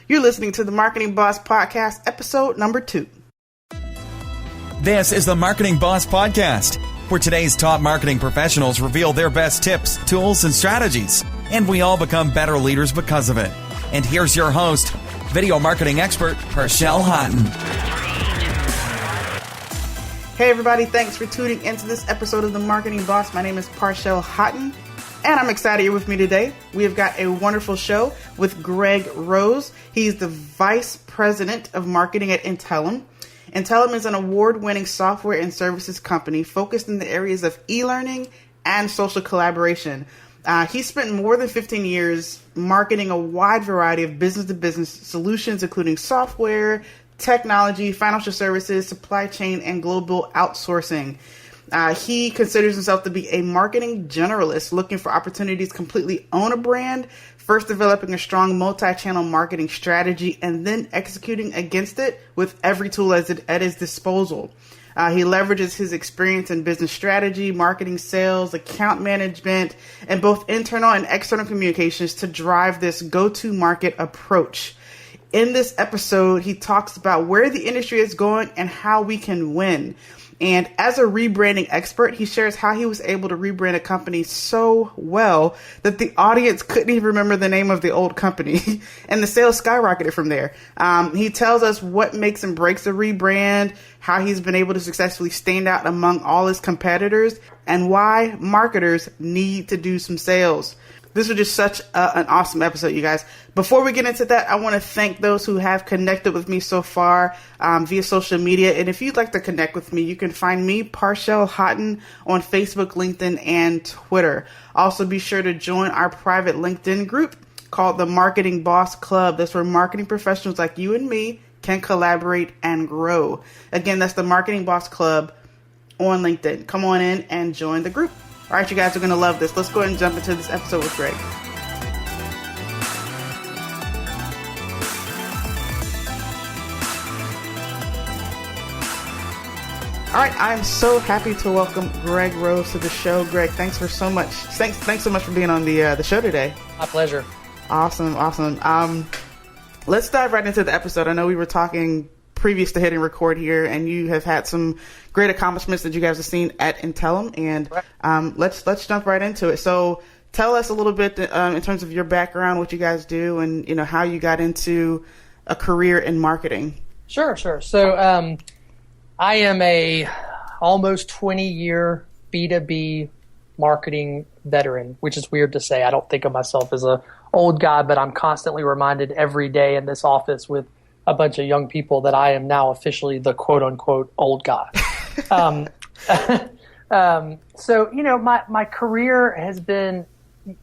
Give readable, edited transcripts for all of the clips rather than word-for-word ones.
You're listening to the Marketing Boss Podcast, episode number 2. This is the Marketing Boss Podcast, where today's top marketing professionals reveal their best tips, tools, and strategies, and we all become better leaders because of it. And here's your host, video marketing expert, Parshell Houghton. Hey everybody, thanks for tuning into this episode of the Marketing Boss. My name is Parshell Houghton, and I'm excited you're with me today. We have got a wonderful show with Greg Rose. He's the Vice President of Marketing at Intellum. Intellum is an award-winning software and services company focused in the areas of e-learning and social collaboration. He spent more than 15 years marketing a wide variety of business-to-business solutions, including software, technology, financial services, supply chain, and global outsourcing. He considers himself to be a marketing generalist looking for opportunities to completely own a brand, first developing a strong multi-channel marketing strategy, and then executing against it with every tool at his disposal. He leverages his experience in business strategy, marketing, sales, account management, and both internal and external communications to drive this go-to market approach. In this episode, he talks about where the industry is going and how we can win. And as a rebranding expert, he shares how he was able to rebrand a company so well that the audience couldn't even remember the name of the old company, and the sales skyrocketed from there. He tells us what makes and breaks a rebrand, how he's been able to successfully stand out among all his competitors, and why marketers need to do some sales. This was just such an awesome episode, you guys. Before we get into that, I want to thank those who have connected with me so far via social media. And if you'd like to connect with me, you can find me, Parshell Houghton, on Facebook, LinkedIn, and Twitter. Also, be sure to join our private LinkedIn group called the Marketing Boss Club. That's where marketing professionals like you and me can collaborate and grow. Again, that's the Marketing Boss Club on LinkedIn. Come on in and join the group. All right, you guys are going to love this. Let's go ahead and jump into this episode with Greg. All right, I'm so happy to welcome Greg Rose to the show. Greg, thanks so much for being on the show today. My pleasure. Awesome. Let's dive right into the episode. I know we were talking previous to hitting record here, and you have had some great accomplishments that you guys have seen at Intellum, and let's jump right into it. So tell us a little bit in terms of your background, what you guys do, and how you got into a career in marketing. Sure. So I am a almost 20-year B2B marketing veteran, which is weird to say. I don't think of myself as a old guy, but I'm constantly reminded every day in this office with a bunch of young people that I am now officially the quote-unquote old guy. So, my career has been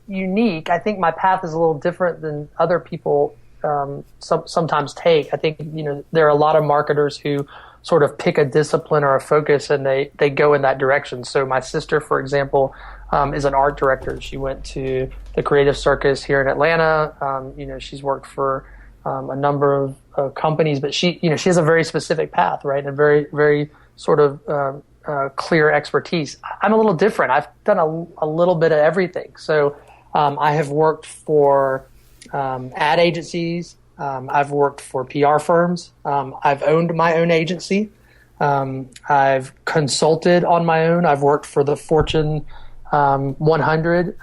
unique. I think my path is a little different than other people sometimes take. I think, there are a lot of marketers who sort of pick a discipline or a focus and they go in that direction. So my sister, for example, is an art director. She went to the Creative Circus here in Atlanta. She's worked for a number of companies, but she has a very specific path, right? And a very, very sort of clear expertise. I'm a little different. I've done a little bit of everything. So I have worked for ad agencies. I've worked for PR firms. I've owned my own agency. I've consulted on my own. I've worked for the Fortune 100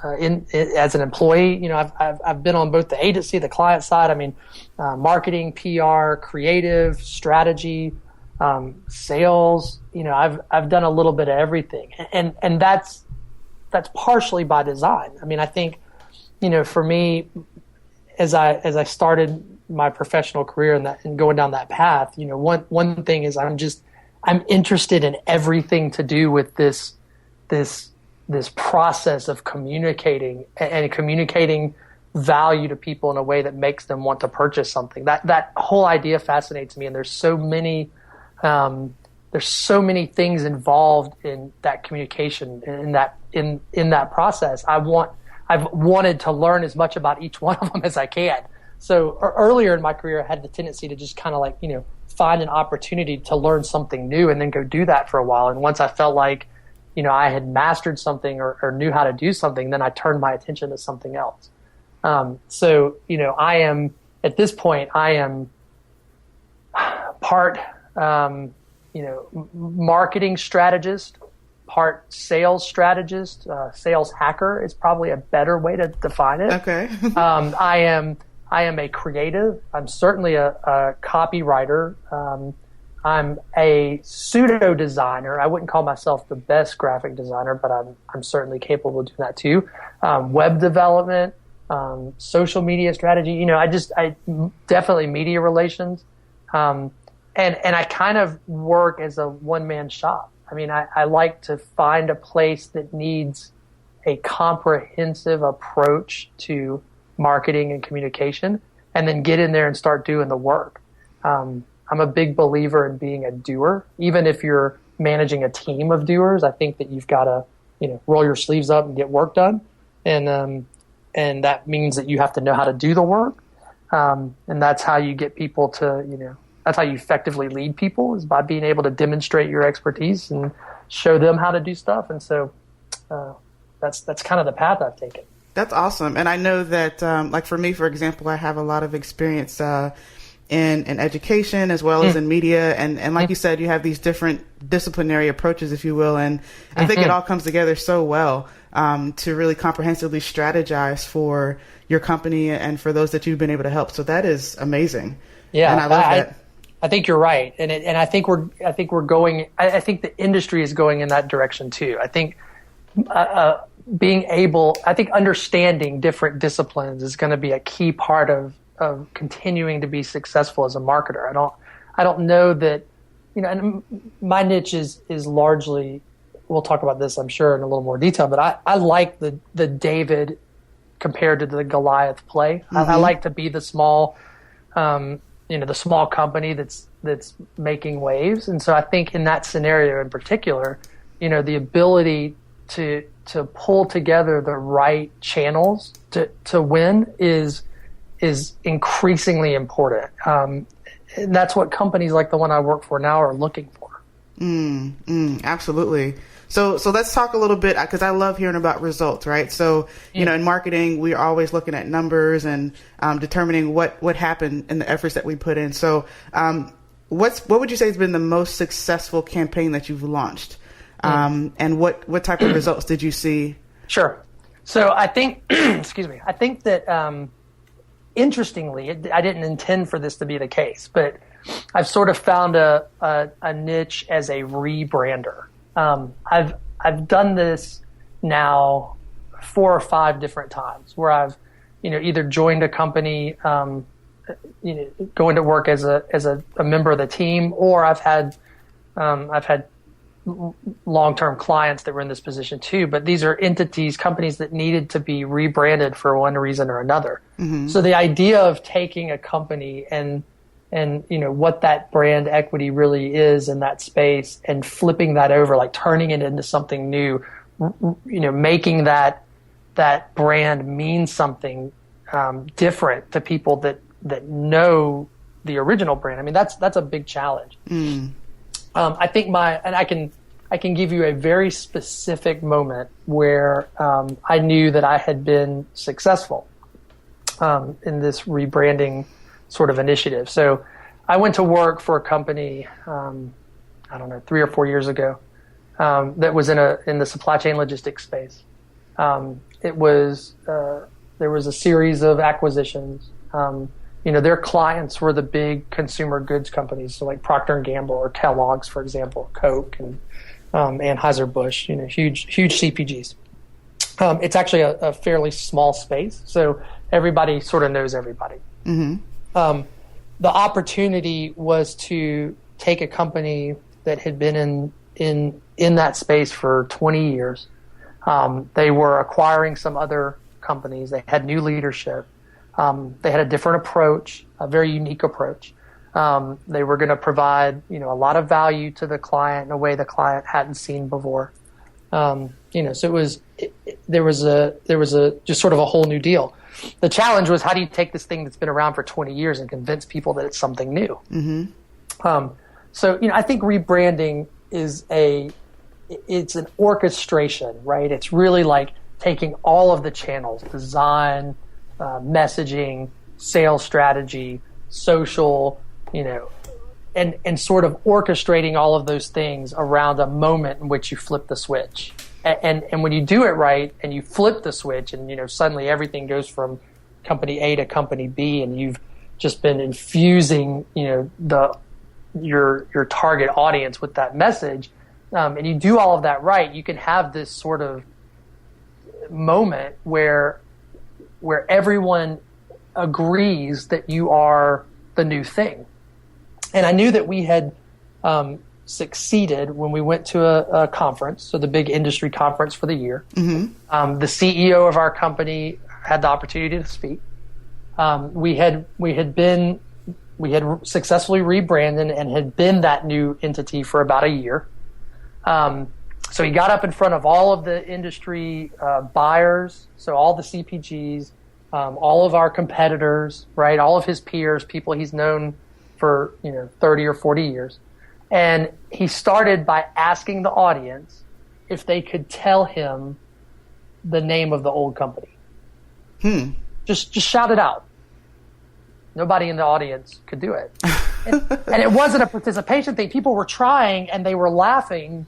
as an employee. I've been on both the agency, the client side. I mean, marketing, PR, creative, strategy, sales. I've done a little bit of everything, and that's partially by design. I mean, I think, for me, as I started my professional career and going down that path, one thing is I'm interested in everything to do with this process of communicating and communicating value to people in a way that makes them want to purchase something. That whole idea fascinates me, and there's so many things involved in that communication and in that process. I've wanted to learn as much about each one of them as I can. So earlier in my career, I had the tendency to just kind of find an opportunity to learn something new and then go do that for a while. And once I felt like, I had mastered something or knew how to do something, then I turned my attention to something else. So I am at this point, I am part, marketing strategist, part sales strategist, sales hacker is probably a better way to define it. Okay. I am a creative. I'm certainly a copywriter. I'm a pseudo designer. I wouldn't call myself the best graphic designer, but I'm certainly capable of doing that too. Web development, social media strategy. I definitely media relations. And I kind of work as a one-man shop. I mean, I like to find a place that needs a comprehensive approach to marketing and communication, and then get in there and start doing the work. I'm a big believer in being a doer. Even if you're managing a team of doers, I think that you've got to, roll your sleeves up and get work done. And that means that you have to know how to do the work. And that's how you get people to, that's how you effectively lead people, is by being able to demonstrate your expertise and show them how to do stuff. And so that's kind of the path I've taken. That's awesome. And I know that, like for me, for example, I have a lot of experience in education as well as in media. And like you said, you have these different disciplinary approaches, if you will. And I think it all comes together so well to really comprehensively strategize for your company and for those that you've been able to help. So that is amazing. Yeah, and I love that. I think you're right, and I think we're going. I think the industry is going in that direction too. I think understanding different disciplines is going to be a key part of continuing to be successful as a marketer. I don't know that, and my niche is largely. We'll talk about this, I'm sure, in a little more detail. But I like the David compared to the Goliath play. I like to be the small. The small company that's making waves. And so I think in that scenario in particular, the ability to pull together the right channels to win is increasingly important. And that's what companies like the one I work for now are looking for. Absolutely. So let's talk a little bit, because I love hearing about results, right? So, in marketing, we're always looking at numbers and determining what happened in the efforts that we put in. So what would you say has been the most successful campaign that you've launched? And what type of results did you see? Sure. So I think, I think that interestingly, I didn't intend for this to be the case, but I've sort of found a niche as a rebrander. I've done this now 4 or 5 different times where I've, either joined a company, going to work as a member of the team, or I've had long-term clients that were in this position too. But these are companies that needed to be rebranded for one reason or another. So the idea of taking a company and what that brand equity really is in that space and flipping that over, like turning it into something new, making that brand mean something different to people that know the original brand. I mean, that's a big challenge. I think I can give you a very specific moment where I knew that I had been successful in this rebranding sort of initiative. So I went to work for a company, 3 or 4 years ago, that was in the supply chain logistics space. There was a series of acquisitions. Their clients were the big consumer goods companies, so like Procter & Gamble or Kellogg's, for example, Coke and Anheuser-Busch, huge CPGs. It's actually a fairly small space, so everybody sort of knows everybody. The opportunity was to take a company that had been in that space for 20 years. They were acquiring some other companies. They had new leadership. They had a different approach, a very unique approach. They were going to provide, a lot of value to the client in a way the client hadn't seen before. So there was just sort of a whole new deal. The challenge was, how do you take this thing that's been around for 20 years and convince people that it's something new? I think rebranding it's an orchestration, right? It's really like taking all of the channels, design, messaging, sales strategy, social, and sort of orchestrating all of those things around a moment in which you flip the switch. And when you do it right and you flip the switch and, suddenly everything goes from company A to company B, and you've just been infusing, your target audience with that message, and you do all of that right, you can have this sort of moment where everyone agrees that you are the new thing. And I knew that we had succeeded when we went to a conference, so the big industry conference for the year. Mm-hmm. The CEO of our company had the opportunity to speak. We had successfully rebranded and had been that new entity for about a year. So he got up in front of all of the industry buyers, so all the CPGs, all of our competitors, right, all of his peers, people he's known for 30 or 40 years. And he started by asking the audience if they could tell him the name of the old company. Just shout it out. Nobody in the audience could do it. And it wasn't a participation thing. People were trying and they were laughing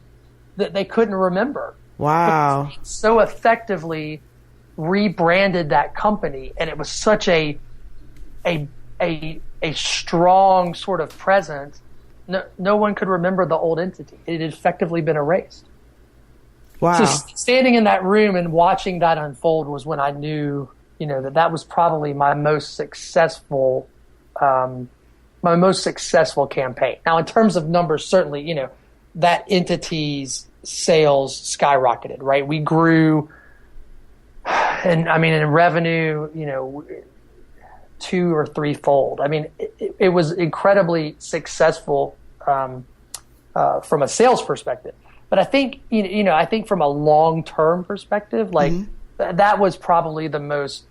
that they couldn't remember. Wow. But so effectively rebranded that company, and it was such a strong sort of presence. No one could remember the old entity. It had effectively been erased. Wow. So standing in that room and watching that unfold was when I knew, that was probably my most successful campaign. Now, in terms of numbers, certainly, that entity's sales skyrocketed, right? We grew, and in revenue, 2 or 3-fold. It was incredibly successful from a sales perspective. But I think, I think from a long-term perspective, that was probably the most,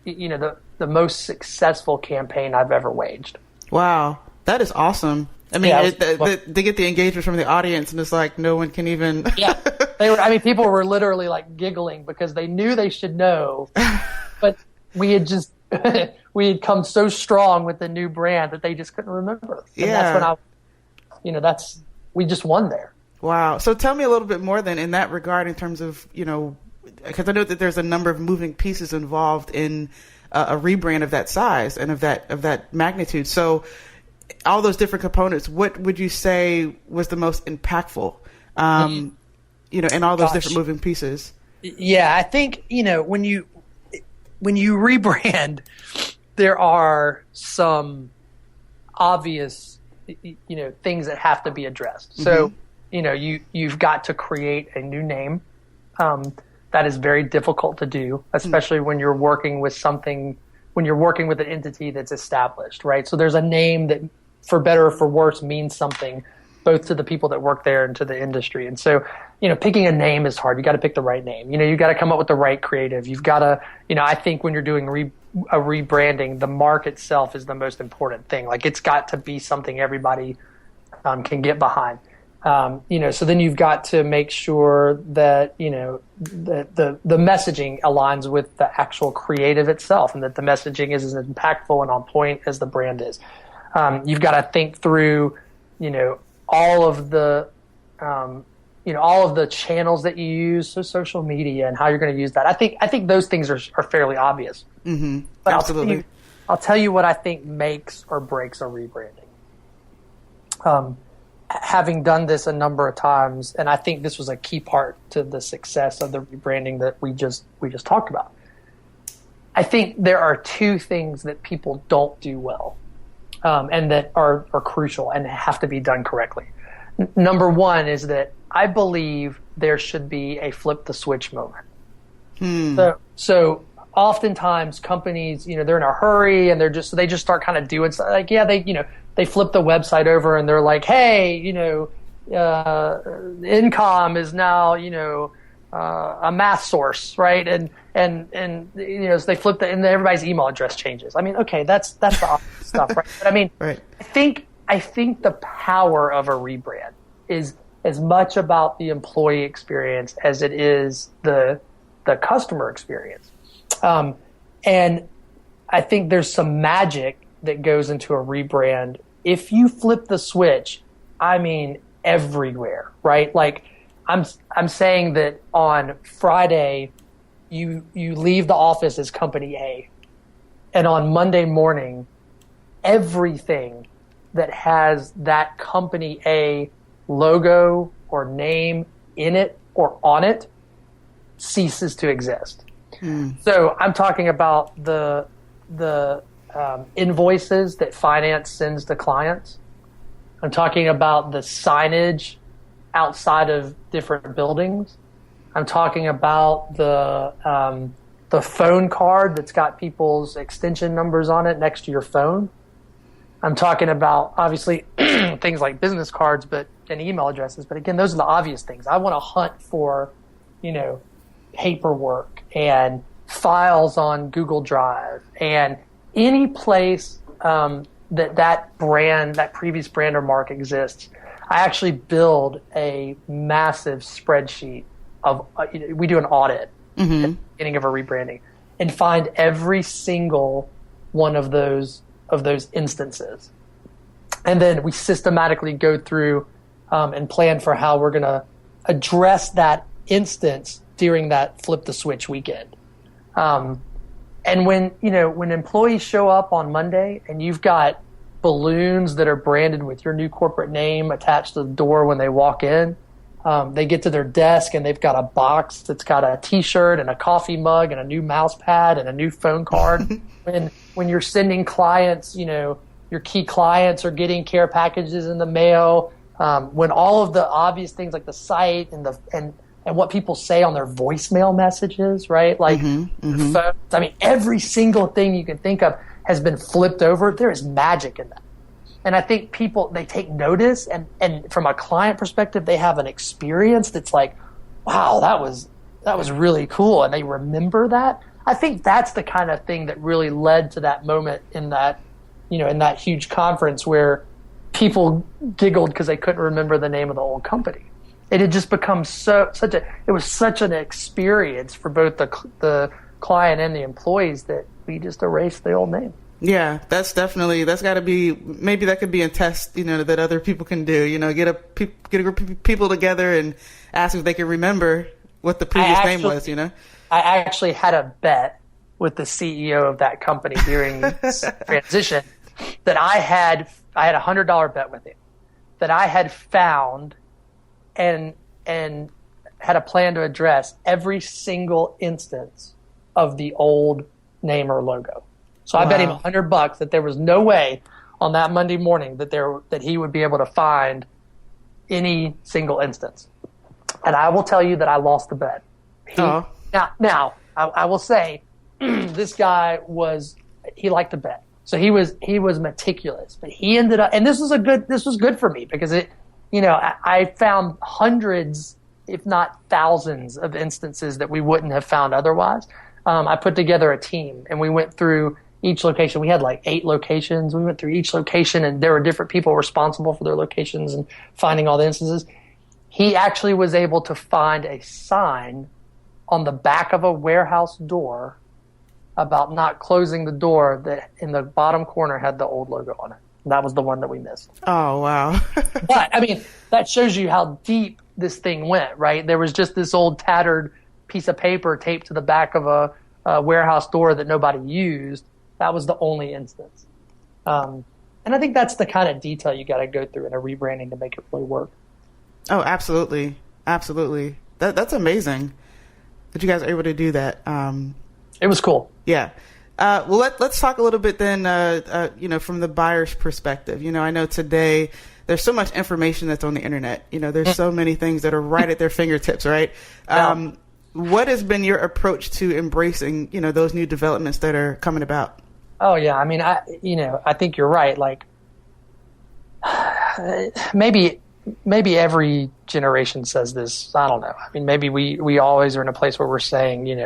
the most successful campaign I've ever waged. Wow, that is awesome. They get the engagement from the audience, and it's like no one can even. Yeah, they were. People were literally like giggling because they knew they should know, but we had just we had come so strong with the new brand that they just couldn't remember. And that's when we just won there. Wow. So tell me a little bit more then in that regard, in terms of because I know that there's a number of moving pieces involved in a rebrand of that size and of that magnitude. So all those different components, what would you say was the most impactful, in all those different moving pieces? Yeah, I think, when you rebrand, there are some obvious, things that have to be addressed. So, you've got to create a new name. That is very difficult to do, especially when you're working with an entity that's established, right? So there's a name that, for better or for worse, means something, both to the people that work there and to the industry. And so, picking a name is hard. You got to pick the right name. You got to come up with the right creative. You've got to, I think when you're doing a rebranding, the mark itself is the most important thing. Like, it's got to be something everybody can get behind. So then you've got to make sure that, the messaging aligns with the actual creative itself, and that the messaging is as impactful and on point as the brand is. You've got to think through, all of the channels that you use, so social media, and how you're going to use that. I think those things are fairly obvious. Mm-hmm. But Absolutely. I'll tell you what I think makes or breaks a rebranding. Having done this a number of times, and I think this was a key part to the success of the rebranding that we just talked about. I think there are 2 things that people don't do well, and that are crucial and have to be done correctly. Number 1 is that I believe there should be a flip the switch moment. So oftentimes companies, they're in a hurry and they just start kind of doing stuff. Like, they flip the website over and they're like, hey, Incom is now, a math source, right? And so they flip and everybody's email address changes. Okay, that's the obvious stuff, right? But right. I think the power of a rebrand is as much about the employee experience as it is the customer experience. And I think there's some magic that goes into a rebrand. If you flip the switch, I mean, everywhere, right? Like I'm saying that on Friday, you leave the office as company A, and on Monday morning, everything that has that company A logo or name in it or on it ceases to exist. So I'm talking about the invoices that finance sends to clients. I'm talking about the signage outside of different buildings. I'm talking about the phone card that's got people's extension numbers on it next to your phone. I'm talking about, obviously, things like business cards and email addresses. But again, those are the obvious things. I want to hunt for, paperwork and files on Google Drive and any place that brand, that previous brand or mark exists. I actually build a massive spreadsheet of, we do an audit at the beginning of a rebranding and find every single one of those instances. And then we systematically go through and plan for how we're going to address that instance during that flip the switch weekend. And when employees show up on Monday and you've got balloons that are branded with your new corporate name attached to the door when they walk in, they get to their desk and they've got a box that's got a T-shirt and a coffee mug and a new mouse pad and a new phone card. when you're sending clients, your key clients are getting care packages in the mail. When all of the obvious things like the site and what people say on their voicemail messages, right? Like, phones. I mean, every single thing you can think of has been flipped over. There is magic in that. And I think people, they take notice, and from a client perspective, they have an experience that's like, wow, that was really cool, and they remember that. I think that's the kind of thing that really led to that moment in that huge conference where people giggled because they couldn't remember the name of the old company. It had just become such an experience for both the client and the employees that we just erased the old name. Yeah, that's got to be, maybe that could be a test, that other people can do, get a group of people together and ask if they can remember what the previous name was, I actually had a bet with the CEO of that company during this transition that I had a $100 bet with him that I had found and had a plan to address every single instance of the old name or logo. So I bet him $100 that there was no way on that Monday morning that he would be able to find any single instance. And I will tell you that I lost the bet. Now I will say this guy he liked to bet. So he was meticulous, but he ended up, and this was good for me because I found hundreds, if not thousands of instances that we wouldn't have found otherwise. I put together a team and we went through each location. We had like 8 locations. We went through each location and there were different people responsible for their locations and finding all the instances. He actually was able to find a sign on the back of a warehouse door about not closing the door that in the bottom corner had the old logo on it. And that was the one that we missed. Oh, wow. But, I mean, that shows you how deep this thing went, right? There was just this old tattered piece of paper taped to the back of a warehouse door that nobody used. That was the only instance. And I think that's the kind of detail you got to go through in a rebranding to make it really work. Oh, absolutely. Absolutely. That's amazing that you guys are able to do that. It was cool. Yeah. Well, let's talk a little bit then, from the buyer's perspective. I know today there's so much information that's on the internet. There's so many things that are right at their fingertips, right? What has been your approach to embracing, those new developments that are coming about? Oh, yeah. I mean, I think you're right. Like, maybe every generation says this. I don't know. I mean, maybe we always are in a place where we're saying,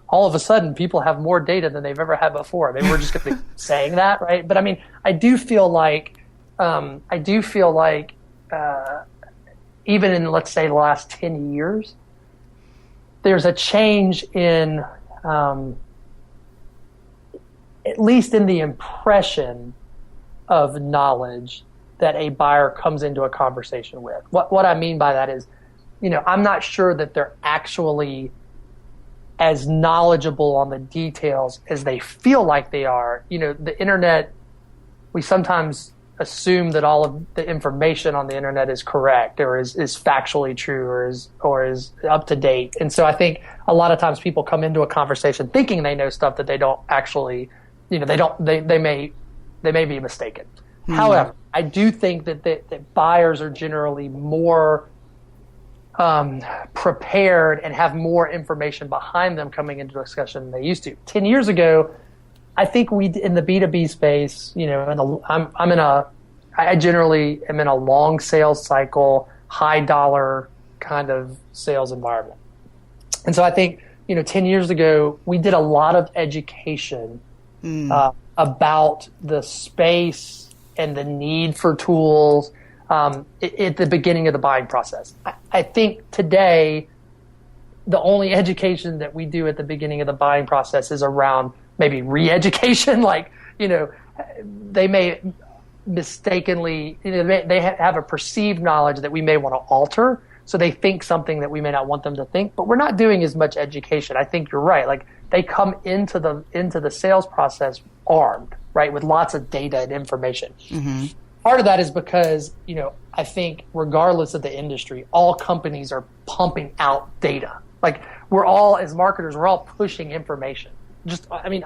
all of a sudden people have more data than they've ever had before. Maybe we're just going to be saying that, right? But I mean, I do feel like even in, let's say, the last 10 years, there's a change in at least in the impression of knowledge that a buyer comes into a conversation with. What I mean by that is, I'm not sure that they're actually as knowledgeable on the details as they feel like they are. The internet, we sometimes assume that all of the information on the internet is correct or is factually true or is up to date. And so I think a lot of times people come into a conversation thinking they know stuff that they don't actually, they may be mistaken. Mm-hmm. However, I do think that buyers are generally more prepared and have more information behind them coming into a discussion than they used to. 10 years ago, I think in the B2B space, I generally am in a long sales cycle, high dollar kind of sales environment. And so I think, 10 years ago, we did a lot of education about the space and the need for tools at the beginning of the buying process. I think today, the only education that we do at the beginning of the buying process is around maybe re-education. They may mistakenly, they have a perceived knowledge that we may want to alter. So they think something that we may not want them to think, but we're not doing as much education. I think you're right. They come into the sales process armed, right, with lots of data and information. Mm-hmm. Part of that is because, I think regardless of the industry, all companies are pumping out data. We're all, as marketers, we're all pushing information.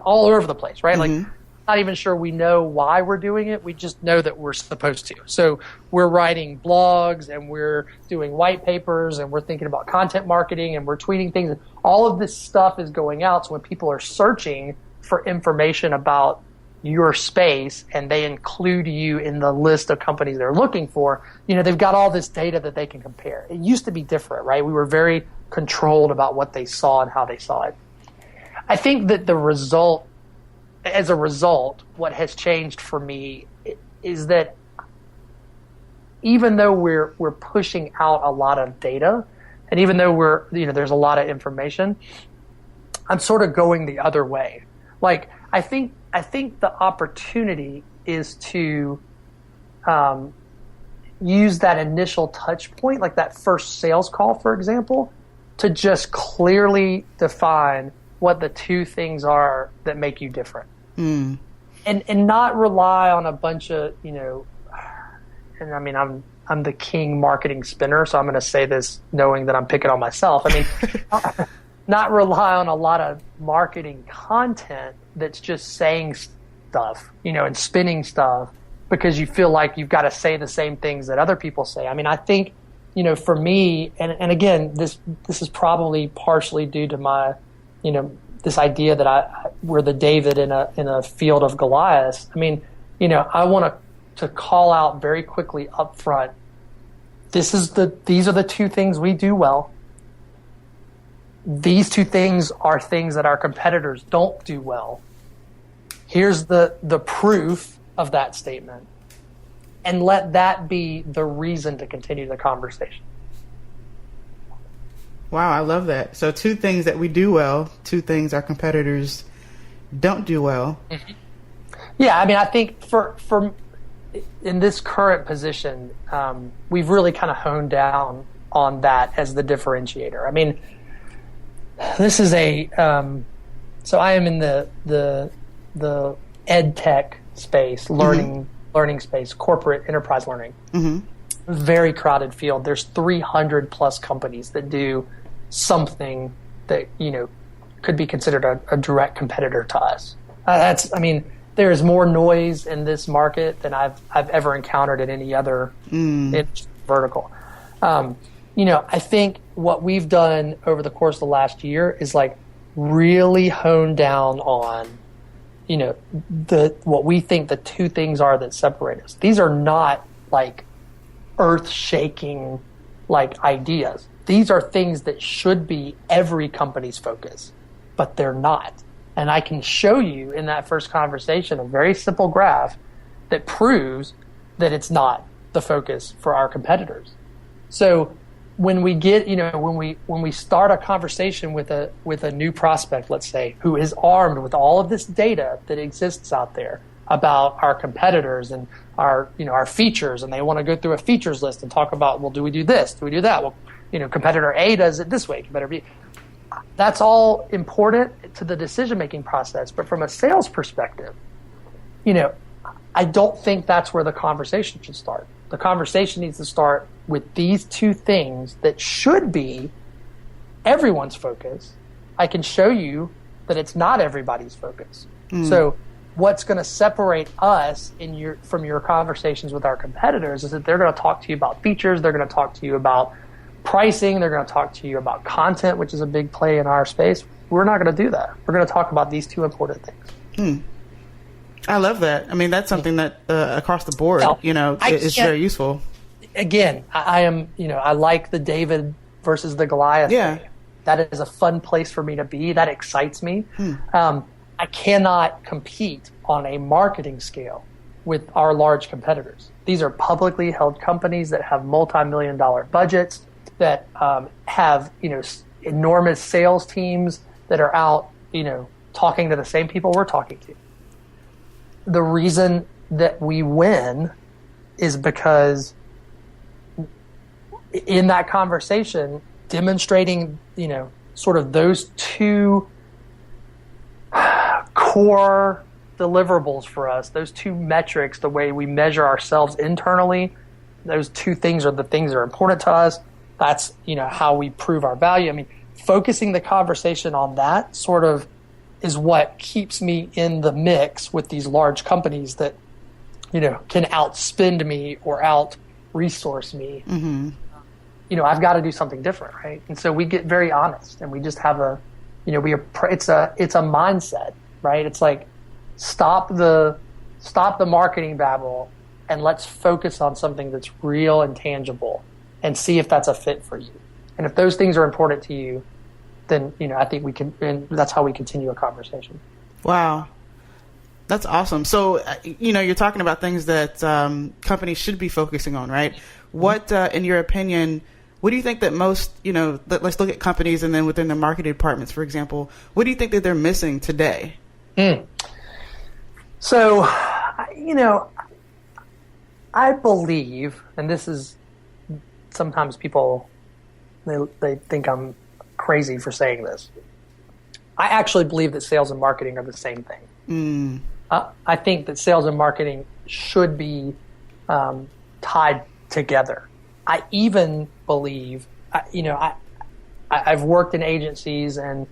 All over the place, right? Mm-hmm. Not even sure we know why we're doing it. We just know that we're supposed to. So we're writing blogs and we're doing white papers and we're thinking about content marketing and we're tweeting things. All of this stuff is going out. So when people are searching for information about your space and they include you in the list of companies they're looking for, they've got all this data that they can compare. It used to be different, right? We were very controlled about what they saw and how they saw it. I think that as a result, what has changed for me is that even though we're pushing out a lot of data, and even though there's a lot of information, I'm sort of going the other way. I think the opportunity is to use that initial touch point, like that first sales call, for example, to just clearly define what the two things are that make you different. Mm. And not rely on a bunch of, I'm the king marketing spinner, so I'm going to say this knowing that I'm picking on myself. Not rely on a lot of marketing content that's just saying stuff, and spinning stuff because you feel like you've got to say the same things that other people say. I think, for me, and again, this is probably partially due to my, this idea that we're the David in a field of Goliath. I want to call out very quickly up front. These are the two things we do well. These two things are things that our competitors don't do well. Here's the proof of that statement. And let that be the reason to continue the conversation. Wow, I love that. So 2 things that we do well, 2 things our competitors don't do well. Mm-hmm. Yeah, I think for in this current position, we've really kind of honed down on that as the differentiator. This is so I am in the ed tech space, learning space, corporate enterprise learning. Mm-hmm. Very crowded field. There's 300 plus companies that do something that could be considered a direct competitor to us. There is more noise in this market than I've ever encountered in any other vertical. I think what we've done over the course of the last year is really hone down on what we think the 2 things are that separate us. These are not earth-shaking ideas. These are things that should be every company's focus, but they're not. And I can show you in that first conversation a very simple graph that proves that it's not the focus for our competitors. So when we get, when we start a conversation with a new prospect, let's say, who is armed with all of this data that exists out there about our competitors and our features, and they want to go through a features list and talk about, well, do we do this? Do we do that? Well, competitor A does it this way, competitor B. That's all important to the decision-making process. But from a sales perspective, I don't think that's where the conversation should start. The conversation needs to start with these two things that should be everyone's focus. I can show you that it's not everybody's focus. So what's going to separate us from your conversations with our competitors is that they're going to talk to you about features, they're going to talk to you about pricing, they're going to talk to you about content, which is a big play in our space. We're not going to do that. We're going to talk about these two important things. I love that. I mean, that's something that across the board, is very useful. Again, I like the David versus the Goliath thing. That is a fun place for me to be. That excites me. I cannot compete on a marketing scale with our large competitors. These are publicly held companies that have multi-million-dollar budgets, that have enormous sales teams that are out talking to the same people we're talking to. The reason that we win is because in that conversation, demonstrating sort of those two core deliverables for us, those two metrics, the way we measure ourselves internally, those two things are the things that are important to us. That's how we prove our value. I mean, focusing the conversation on that sort of is what keeps me in the mix with these large companies that can outspend me or out resource me. I've got to do something different, right? And so we get very honest, and we just have it's a mindset, right? It's like stop the marketing babble and let's focus on something that's real and tangible and see if that's a fit for you. And if those things are important to you, then I think we can, and that's how we continue a conversation. Wow, that's awesome. So you're talking about things that companies should be focusing on, right? What, in your opinion, what do you think that most, let's look at companies and then within the marketing departments, for example, what do you think that they're missing today? So, I believe, and this is sometimes people, they think I'm crazy for saying this. I actually believe that sales and marketing are the same thing. I think that sales and marketing should be tied together. I even believe, I've worked in agencies, and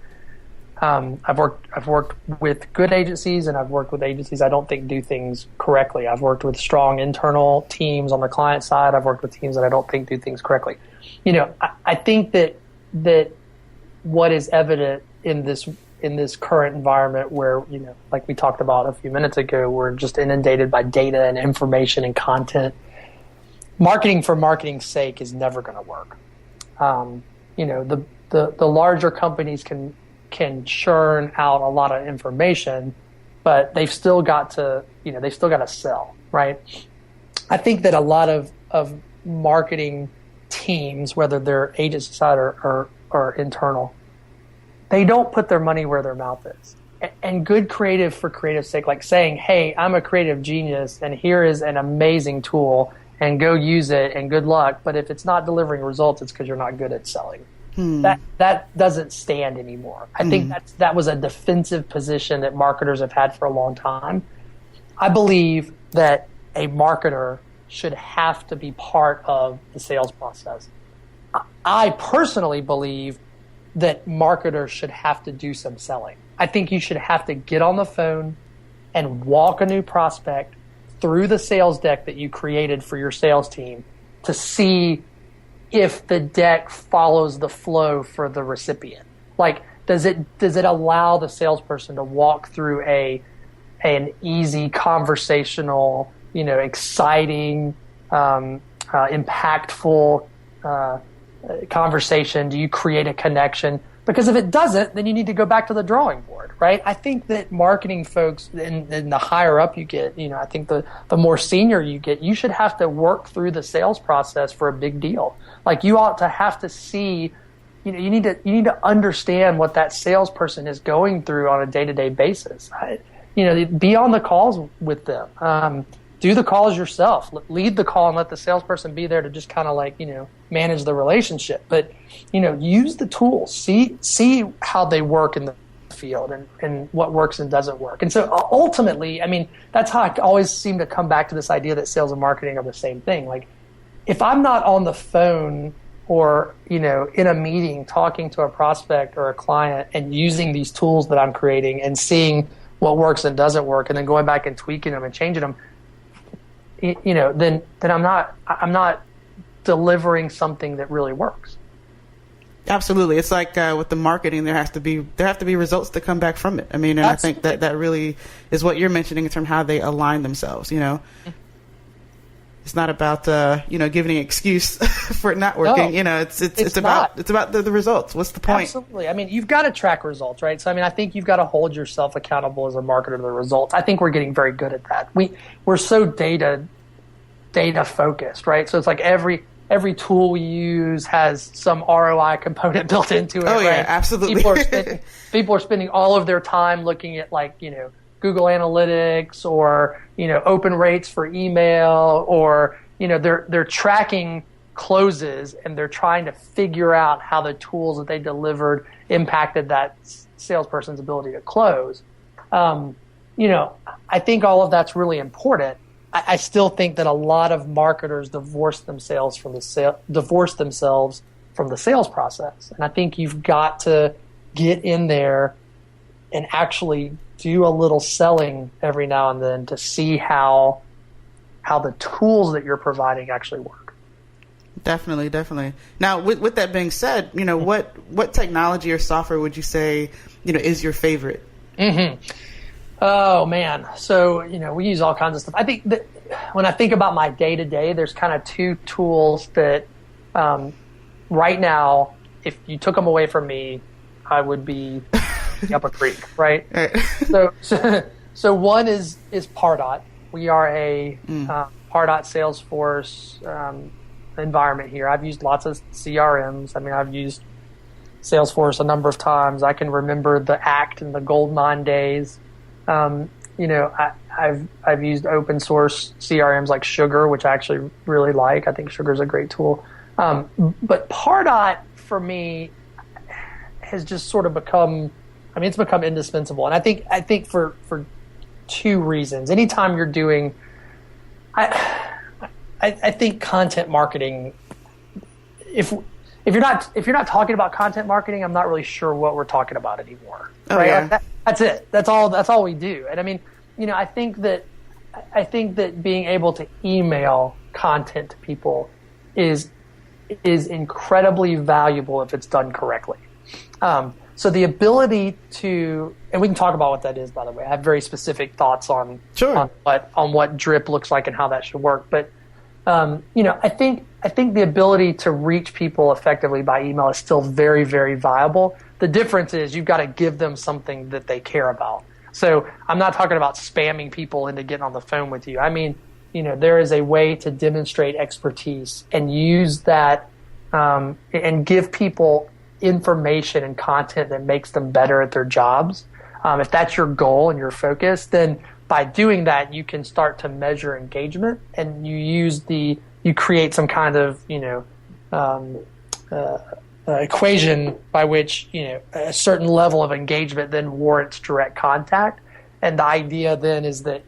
I've worked with good agencies, and I've worked with agencies I don't think do things correctly. I've worked with strong internal teams on the client side. I've worked with teams that I don't think do things correctly. I think that what is evident in this current environment where, like we talked about a few minutes ago, we're just inundated by data and information and content. Marketing for marketing's sake is never going to work. The larger companies can churn out a lot of information, but they've still got to sell, right? I think that a lot of marketing teams, whether they're agency side or internal, they don't put their money where their mouth is. And good creative for creative's sake, like saying, hey, I'm a creative genius and here is an amazing tool and go use it and good luck. But if it's not delivering results, it's because you're not good at selling. That doesn't stand anymore. I think that was a defensive position that marketers have had for a long time. I believe that a marketer should have to be part of the sales process. I personally believe that marketers should have to do some selling. I think you should have to get on the phone and walk a new prospect through the sales deck that you created for your sales team to see if the deck follows the flow for the recipient. Like, does it allow the salesperson to walk through an easy conversational, exciting, impactful conversation? Do you create a connection? Because if it doesn't, then you need to go back to the drawing board, right? I think that marketing folks, and the higher up you get, I think the more senior you get, you should have to work through the sales process for a big deal. Like you ought to have to see, you need to understand what that salesperson is going through on a day-to-day basis. Be on the calls with them. Do the calls yourself. Lead the call and let the salesperson be there to just kind of manage the relationship. But, use the tools. See how they work in the field and what works and doesn't work. And so ultimately, that's how I always seem to come back to this idea that sales and marketing are the same thing. Like if I'm not on the phone or, in a meeting talking to a prospect or a client and using these tools that I'm creating and seeing what works and doesn't work and then going back and tweaking them and changing them, then I'm not delivering something that really works. Absolutely. It's like with the marketing, there have to be results that come back from it. And I think that really is what you're mentioning in terms of how they align themselves. It's not about giving an excuse for it not working. No, it's about the results. What's the point? Absolutely. You've got to track results, right? So I think you've got to hold yourself accountable as a marketer to the results. I think we're getting very good at that. We're so data focused, right? So it's like every tool we use has some ROI component built into it. Oh yeah, right? absolutely. People are spending all of their time looking at Google Analytics or open rates for email, or they're tracking closes and they're trying to figure out how the tools that they delivered impacted that salesperson's ability to close. I think all of that's really important. I still think that a lot of marketers divorce themselves from the sales process, and I think you've got to get in there and actually do a little selling every now and then to see how the tools that you're providing actually work. Definitely. Now, with that being said, what technology or software would you say, is your favorite? Mm-hmm. Oh man. So, we use all kinds of stuff. I think that when I think about my day to day, there's kind of two tools that, right now, if you took them away from me, I would be up a creek, right? So one is Pardot. We are a Pardot Salesforce environment here. I've used lots of CRMs. I've used Salesforce a number of times. I can remember the ACT and the Goldmine days. I've used open source CRMs like Sugar, which I actually really like. I think Sugar is a great tool. But Pardot for me has just sort of become, it's become indispensable. And I think for two reasons. Anytime you're doing, I think content marketing, if you're not talking about content marketing, I'm not really sure what we're talking about anymore. Oh, right? yeah. That's it. That's all we do. And I think that being able to email content to people is incredibly valuable if it's done correctly. So the ability to, and we can talk about what that is, by the way. I have very specific thoughts on what drip looks like and how that should work. But I think the ability to reach people effectively by email is still very, very viable. The difference is you've got to give them something that they care about. So I'm not talking about spamming people into getting on the phone with you. There is a way to demonstrate expertise and use that and give people information and content that makes them better at their jobs. If that's your goal and your focus, then by doing that, you can start to measure engagement, and you create some kind of equation by which a certain level of engagement then warrants direct contact. And the idea then is that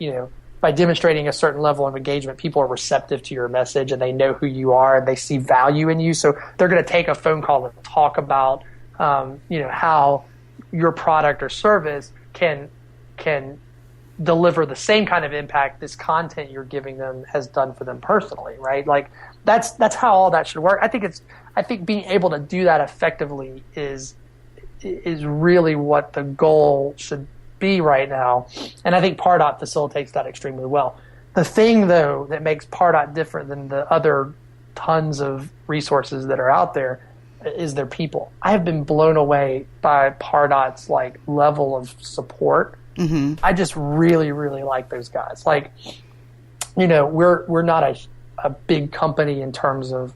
by demonstrating a certain level of engagement, people are receptive to your message and they know who you are and they see value in you. So they're going to take a phone call and talk about how your product or service can deliver the same kind of impact this content you're giving them has done for them personally, right? Like that's how all that should work. I think being able to do that effectively is really what the goal should be right now. And I think Pardot facilitates that extremely well. The thing, though, that makes Pardot different than the other tons of resources that are out there is their people. I have been blown away by Pardot's like level of support. Mm-hmm. I just really, really like those guys. Like, we're not a big company in terms of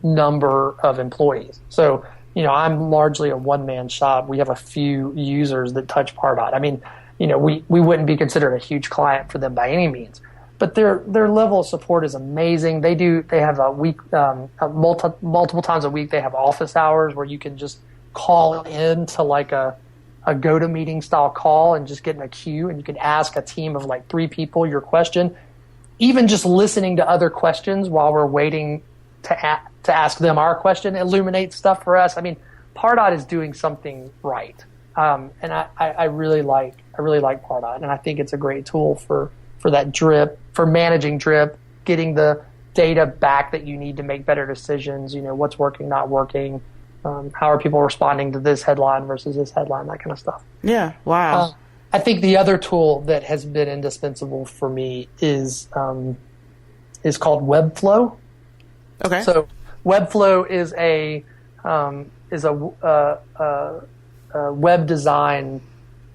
number of employees. So, I'm largely a one-man shop. We have a few users that touch Pardot. I mean, we wouldn't be considered a huge client for them by any means. But their level of support is amazing. They have a week, multiple times a week, they have office hours where you can just call in to like a go-to-meeting style call and just get in a queue, and you can ask a team of like 3 people your question. Even just listening to other questions while we're waiting to ask them our question illuminates stuff for us. I mean, Pardot is doing something right, and I really like Pardot, and I think it's a great tool for that drip, for managing drip, getting the data back that you need to make better decisions. What's working, not working. How are people responding to this headline versus this headline, that kind of stuff. Yeah, wow. I think the other tool that has been indispensable for me is called Webflow. Okay. So Webflow is a web design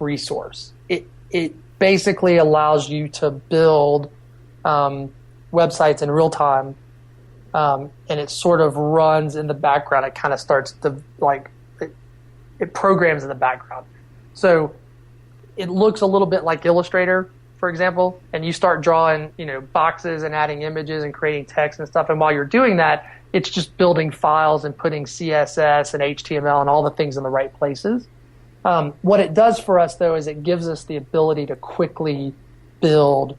resource. It basically allows you to build websites in real time, and it sort of runs in the background. It kind of starts to it programs in the background. So it looks a little bit like Illustrator, for example, and you start drawing, boxes and adding images and creating text and stuff. And while you're doing that, it's just building files and putting CSS and HTML and all the things in the right places. What it does for us, though, is it gives us the ability to quickly build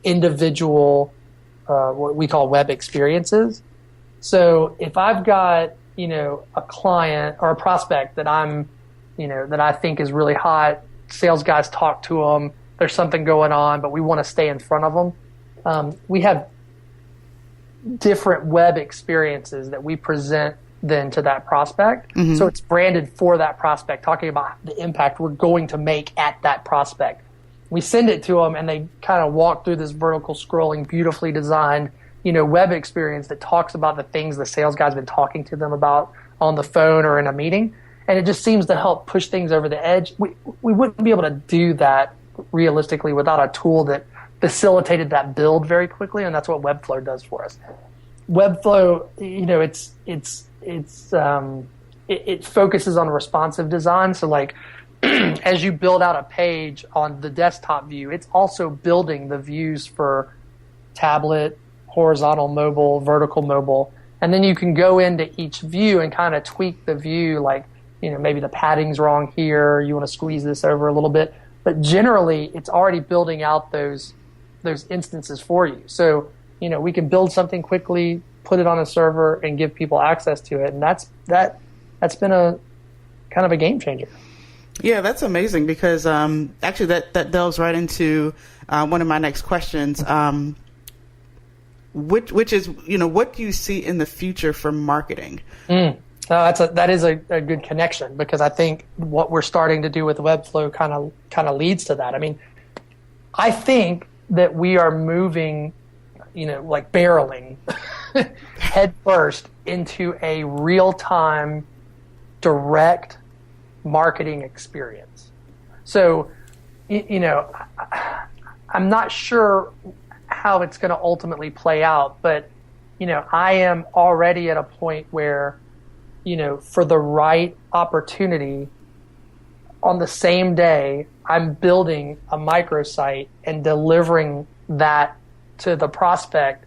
individual, what we call web experiences. So if I've got, a client or a prospect that that I think is really hot, sales guys talk to them, there's something going on, but we want to stay in front of them. We have different web experiences that we present then to that prospect. Mm-hmm. So it's branded for that prospect, talking about the impact we're going to make at that prospect. We send it to them, and they kind of walk through this vertical scrolling, beautifully designed, web experience that talks about the things the sales guy's been talking to them about on the phone or in a meeting. And it just seems to help push things over the edge. We wouldn't be able to do that realistically without a tool that facilitated that build very quickly, and that's what Webflow does for us. Webflow, it focuses on responsive design. So like as you build out a page on the desktop view, it's also building the views for tablet, horizontal mobile, vertical mobile, and then you can go into each view and kind of tweak the view, like maybe the padding's wrong here, you want to squeeze this over a little bit. But generally, it's already building out those instances for you. So, we can build something quickly, put it on a server, and give people access to it. And that's been a kind of a game changer. Yeah, that's amazing because actually that delves right into one of my next questions, which is, what do you see in the future for marketing? That is a good connection, because I think what we're starting to do with Webflow kind of leads to that. I mean, I think that we are moving, like barreling head first into a real-time direct marketing experience. So, I'm not sure how it's going to ultimately play out, but, I am already at a point where, for the right opportunity, on the same day, I'm building a microsite and delivering that to the prospect,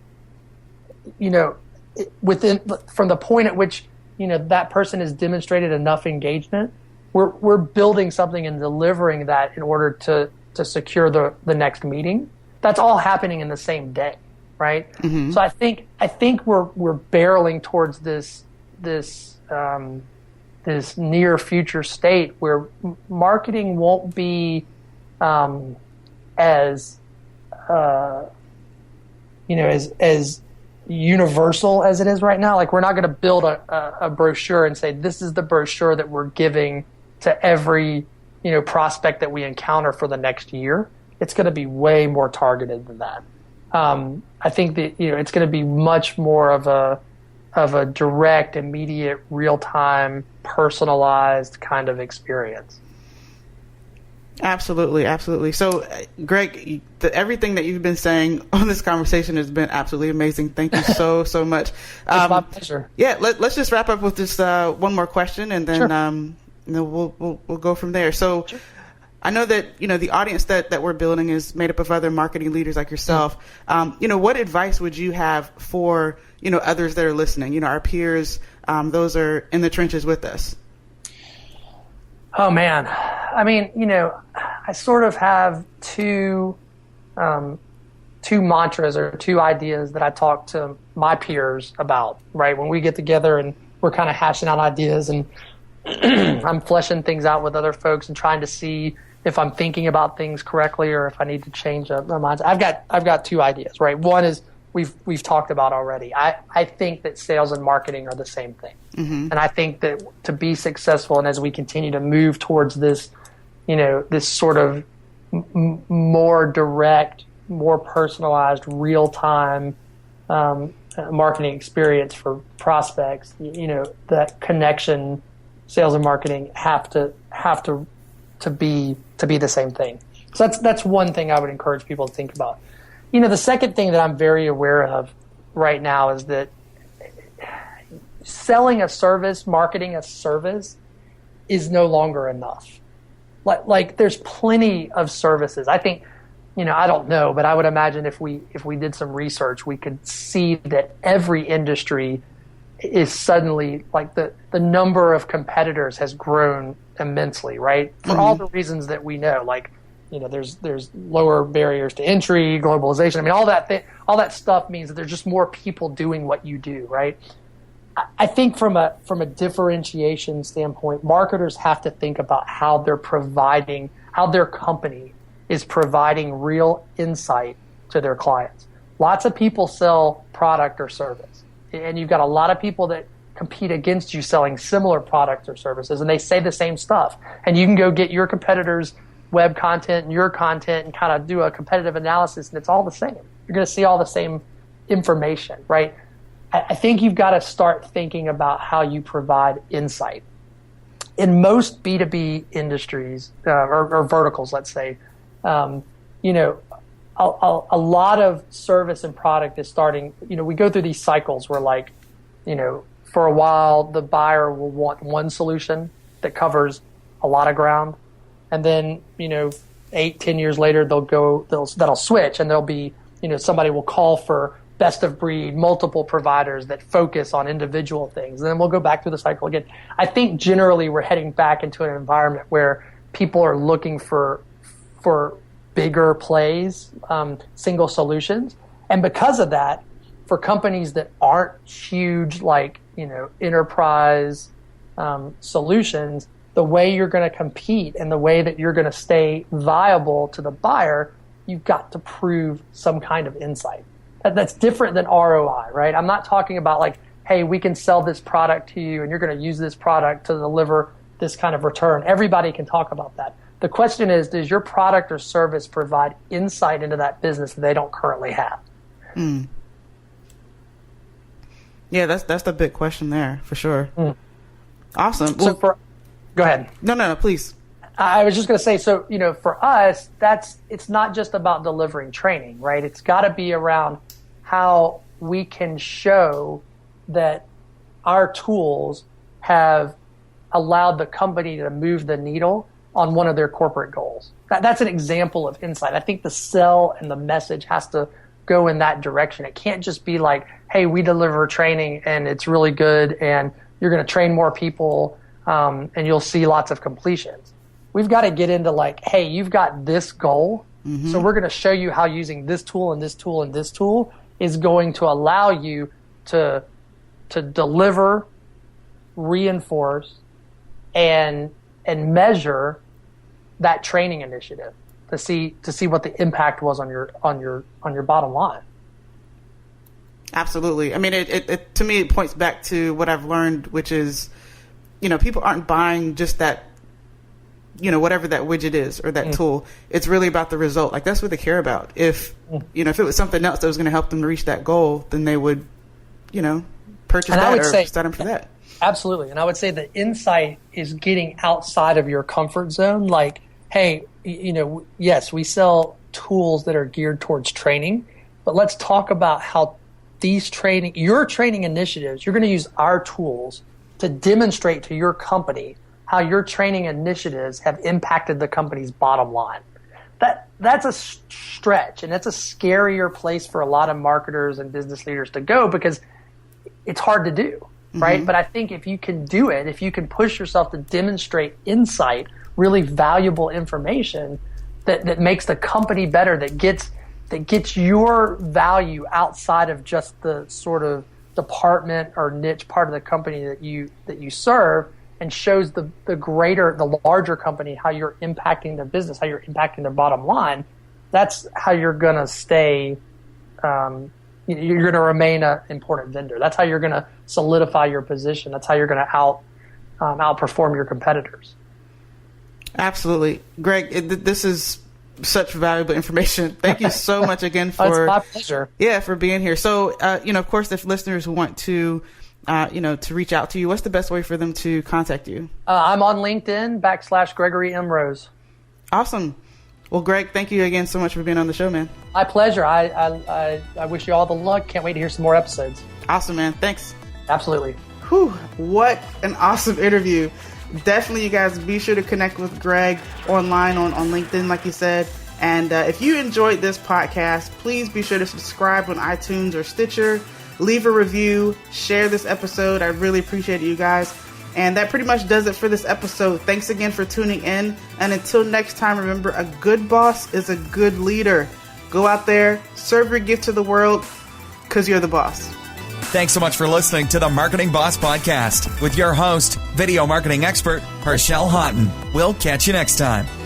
from the point at which, that person has demonstrated enough engagement, we're building something and delivering that in order to secure the next meeting. That's all happening in the same day, right? Mm-hmm. So I think we're barreling towards this near future state where marketing won't be as universal as it is right now. Like, we're not going to build a brochure and say, this is the brochure that we're giving to every prospect that we encounter for the next year. It's going to be way more targeted than that. I think that it's going to be much more of of a direct, immediate, real-time, personalized kind of experience. Absolutely, absolutely. So, Greg, everything that you've been saying on this conversation has been absolutely amazing. Thank you so much. It's my pleasure. Yeah, let's just wrap up with just one more question, and then we'll go from there. So, sure. I know that the audience that we're building is made up of other marketing leaders like yourself. What advice would you have for others that are listening? Our peers, those are in the trenches with us. Oh man, I mean, I sort of have two mantras or two ideas that I talk to my peers about. Right, when we get together and we're kind of hashing out ideas, and I'm fleshing things out with other folks and trying to see if I'm thinking about things correctly or if I need to change my mind. I've got two ideas, right? One is we've talked about already. I think that sales and marketing are the same thing. Mm-hmm. And I think that to be successful, and as we continue to move towards this, this sort of more direct, more personalized, real-time marketing experience for prospects, that connection, sales and marketing have to be the same thing. So that's one thing I would encourage people to think about. The second thing that I'm very aware of right now is that selling a service, marketing a service is no longer enough. Like there's plenty of services. I think, I don't know, but I would imagine if we did some research, we could see that every industry is suddenly, like, the number of competitors has grown immensely, right? For all the reasons that we know, like, there's lower barriers to entry, globalization. I mean, all that stuff means that there's just more people doing what you do, right? I think from a differentiation standpoint, marketers have to think about how their company is providing real insight to their clients. Lots of people sell product or service, and you've got a lot of people that compete against you selling similar products or services, and they say the same stuff. And you can go get your competitors' web content and your content and kind of do a competitive analysis, and it's all the same. You're going to see all the same information, right? I think you've got to start thinking about how you provide insight. In most B2B industries or verticals, let's say, a lot of service and product is starting, we go through these cycles where, like, for a while the buyer will want one solution that covers a lot of ground. And then, 8-10 years later, that'll switch, and there'll be, somebody will call for best of breed, multiple providers that focus on individual things. And then we'll go back through the cycle again. I think generally we're heading back into an environment where people are looking for bigger plays, single solutions. And because of that, for companies that aren't huge, like, enterprise solutions, the way you're going to compete and the way that you're going to stay viable to the buyer, you've got to prove some kind of insight. That's different than ROI, right? I'm not talking about, like, hey, we can sell this product to you and you're going to use this product to deliver this kind of return. Everybody can talk about that. The question is, does your product or service provide insight into that business that they don't currently have? Mm. Yeah, that's the big question there, for sure. Mm. Awesome. Well, go ahead. No, please. I was just going to say, so, for us, it's not just about delivering training, right? It's got to be around how we can show that our tools have allowed the company to move the needle on one of their corporate goals. That's an example of insight. I think the sell and the message has to go in that direction. It can't just be like, hey, we deliver training and it's really good and you're going to train more people and you'll see lots of completions. We've got to get into, like, hey, you've got this goal, so we're going to show you how using this tool and this tool and this tool is going to allow you to deliver, reinforce, and measure that training initiative to see what the impact was on your bottom line. Absolutely. I mean, it to me, it points back to what I've learned, which is, people aren't buying just that, whatever that widget is or that tool. It's really about the result. Like, that's what they care about. If, if it was something else that was going to help them reach that goal, then they would, purchase and that I would or say, sign up for that. Absolutely. And I would say the insight is getting outside of your comfort zone. Like, hey, yes, we sell tools that are geared towards training, but let's talk about how your training initiatives, you're going to use our tools to demonstrate to your company how your training initiatives have impacted the company's bottom line. That's a stretch, and that's a scarier place for a lot of marketers and business leaders to go because it's hard to do, right? Mm-hmm. But I think if you can do it, if you can push yourself to demonstrate insight, really valuable information that makes the company better, that gets your value outside of just the sort of department or niche part of the company that you serve, and shows the larger company how you're impacting their business, how you're impacting their bottom line, that's how you're going to stay, you're going to remain an important vendor. That's how you're going to solidify your position. That's how you're going to outperform your competitors. Absolutely. Greg, this is such valuable information. Thank you so much again for it's my pleasure. Yeah, for being here. So, of course, if listeners want to to reach out to you, what's the best way for them to contact you? I'm on LinkedIn /Gregory M. Rose. Awesome. Well, Greg, thank you again so much for being on the show, man. My pleasure. I wish you all the luck. Can't wait to hear some more episodes. Awesome, man. Thanks. Absolutely. Whew, what an awesome interview. Definitely, you guys, be sure to connect with Greg online on LinkedIn, like you said. And if you enjoyed this podcast, please be sure to subscribe on iTunes or Stitcher. Leave a review, share this episode. I really appreciate it, you guys. And that pretty much does it for this episode. Thanks again for tuning in. And until next time, remember, a good boss is a good leader. Go out there, serve your gift to the world, because you're the boss. Thanks so much for listening to the Marketing Boss Podcast with your host, video marketing expert, Parshell Houghton. We'll catch you next time.